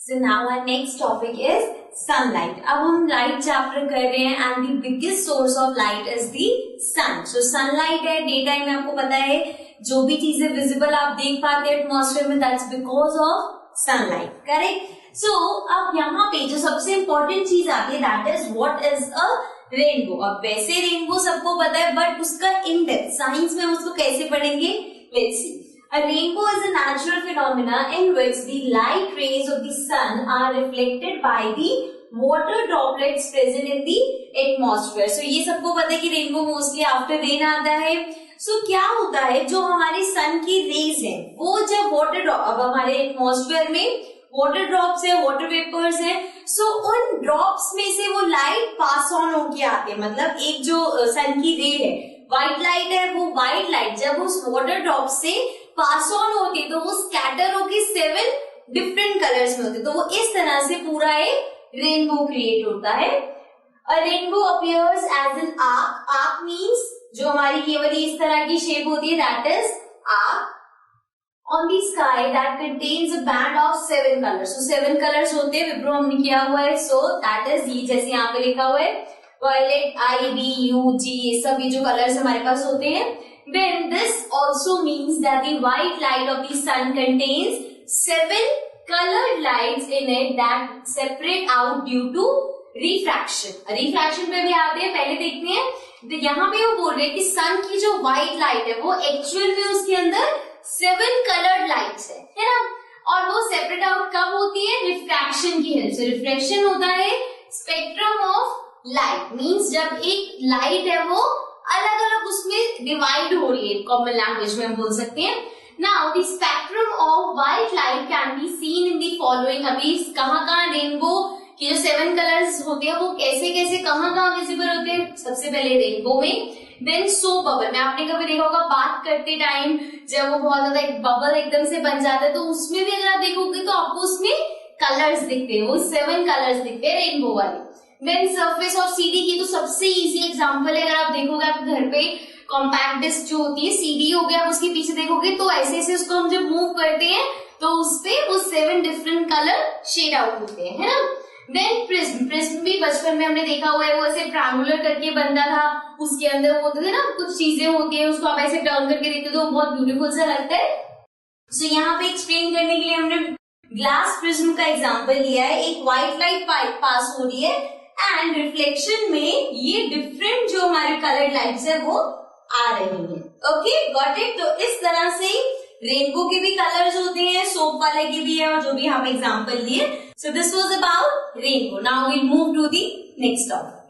So now our next topic is sunlight. अब हम light chapter कर रहे हैं and the biggest source of light is the sun. So sunlight है, day time में आपको पता है जो भी चीजें visible आप देख पाते हैं atmosphere में that's because of sunlight, correct? So अब यहाँ पे जो सबसे important चीज आती है that is what is a rainbow. अब वैसे rainbow सबको पता है but उसका in depth science में हम उसको कैसे पढ़ेंगे? Let's see. A rainbow is a natural phenomena in which the light rays of the sun are reflected by the water droplets present in the atmosphere. So ये सबको पता है कि रेनबो मोस्टली आफ्टर रेन आता है. So क्या होता है जो हमारे सन की रेज है वो जब वाटर ड्रॉप अब हमारे एटमॉस्फेयर में वाटर ड्रॉप्स है वाटर वेपर्स है सो उन ड्रॉप्स में से वो लाइट पास ऑन होके आते हैं. मतलब एक जो सन की रे है व्हाइट लाइट है वो व्हाइट लाइट जब उस वाटर ड्रॉप से पास ऑन होती है तो वो स्कैटर होके 7 डिफरेंट कलर्स में होते तो वो इस तरह से पूरा एक रेनबो क्रिएट होता है. A rainbow appears as an arc. Arc means जो हमारी केवल इस तरह की शेप होती है that is arc on the sky that contains a band of 7 colours. So 7 colours होते हैं विप्रो हमने किया हुआ है सो दैट इज ये जैसे यहाँ पे लिखा हुआ है वायलेट IBUG ये सब ये जो कलर्स हमारे पास होते हैं. Then this also means that the white light of the sun contains 7 colored lights in it that separate out due to refraction. refraction पे भी आते हैं पहले देखते हैं. तो यहाँ पे वो बोल रहे हैं कि सन की जो व्हाइट लाइट है वो एक्चुअल में उसके अंदर 7 कलर्ड लाइट्स है ना. और वो सेपरेट आउट कब होती है? रिफ्रैक्शन की हेल्प से. रिफ्रैक्शन होता है स्पेक्ट्रम ऑफ लाइट मीन्स जब एक लाइट है वो अलग अलग उसमें डिवाइड हो रही है कॉमन लैंग्वेज में हम बोल सकते हैं. Now the spectrum of white light can be seen in the following. अभी कहाँ रेनबो के जो 7 कलर्स होते हैं वो कैसे कैसे कहाँ विजिबल होते हैं. सबसे पहले रेनबो में. देन सोप बबल में आपने कभी देखा होगा बात करते टाइम जब वो बहुत ज्यादा एक बबल एकदम से बन जाता है तो उसमें भी अगर आप देखोगे तो आपको उसमें कलर्स दिखते हैं वो 7 कलर्स दिखते हैं रेनबो वाले. देन सरफेस ऑफ सीडी की तो सबसे इजी एग्जांपल है. अगर आप देखोगे आप घर पे कॉम्पैक्ट डिस्क जो होती है सीडी हो गया आप उसके पीछे देखोगे तो ऐसे ऐसे उसको हम जब मूव करते हैं तो उसपे वो 7 डिफरेंट कलर शेड आउट होते हैं है ना. Then prism. प्रिज्म भी बचपन में हमने देखा हुआ है वो ऐसे ट्रायंगुलर करके बनता था उसके अंदर वो होते थे ना कुछ चीजें होती है उसको आप ऐसे टर्न करके देखते तो बहुत ब्यूटीफुल सा लगता है. सो यहाँ पे एक्सप्लेन करने के लिए हमने ग्लास प्रिज्म का एग्जाम्पल लिया है. एक व्हाइट लाइट पास हो रही है एंड रिफ्लेक्शन में ये डिफरेंट जो हमारे कलर्ड लाइट्स है वो आ रही है. Okay got it. तो इस तरह से रेनबो के भी कलर्स होते हैं सोप वाले के भी है और जो भी हम एग्जांपल लिए. So this was about rainbow. Now we move to the next topic.